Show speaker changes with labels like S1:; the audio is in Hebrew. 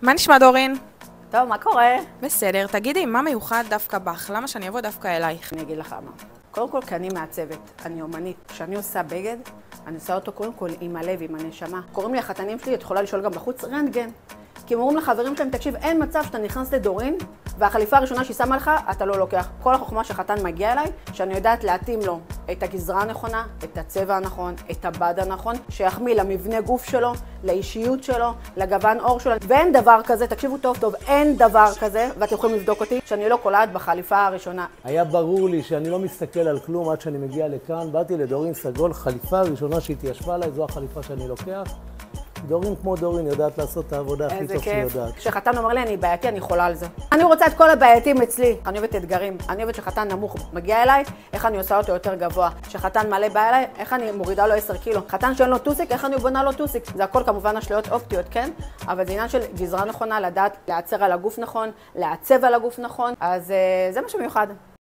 S1: מה נשמע דורין?
S2: טוב, מה קורה?
S1: בסדר, תגידי, מה מיוחד דווקא בך? למה שאני אבוא דווקא אלייך?
S2: אני אגיד לך מה. קודם כל, כי אני מעצבת, אני אומנית. כשאני עושה בגד, אני עושה אותו קודם כל עם הלב, עם הנשמה. קוראים לי החתנים שלי, את יכולה לשאול גם בחוץ, רנטגן. כי הם אומרים לחברים שלהם, תקשיב, אין מצב שאתה נכנס לדורין, והחליפה הראשונה שהיא שמה לך, אתה לא לוקח. כל החוכמה שחתן מגיע אליי, שאני יודעת להתאים לו את הגזרה הנכונה, את הצבע הנכון, את הבד הנכון, שיחמיא למבנה גוף שלו, לאישיות שלו, לגוון עור שלו. ואין דבר כזה, תקשיבו טוב טוב, אין דבר כזה, ואתם יכולים לבדוק אותי, שאני לא קולעת בחליפה הראשונה.
S3: היה ברור לי שאני לא מסתכל על כלום עד שאני מגיע לכאן. באתי לדורין סגול, חליפה הראשונה שהתיישבה עליי, זו החליפה שאני לוקח. דורין כמו דורין יודעת לעשות את העבודה הכי טוב שהיא יודעת.
S2: כשחתן אומר לי, אני בעייתי, אני חולה על זה. אני רוצה את כל הבעייתים אצלי. אני אוהבת אתגרים. אני אוהבת שחתן נמוך מגיע אליי, איך אני עושה אותו יותר גבוה. שחתן מלא בא אליי, איך אני מורידה לו 10 קילו. חתן שאין לו טוסיק, איך אני בונה לו טוסיק. זה הכל כמובן אשליות אופטיות, כן? אבל זה עניין של גזרה נכונה, לדעת לעצר על הגוף נכון, לעצב על הגוף נכון. אז זה מה שמיוחד.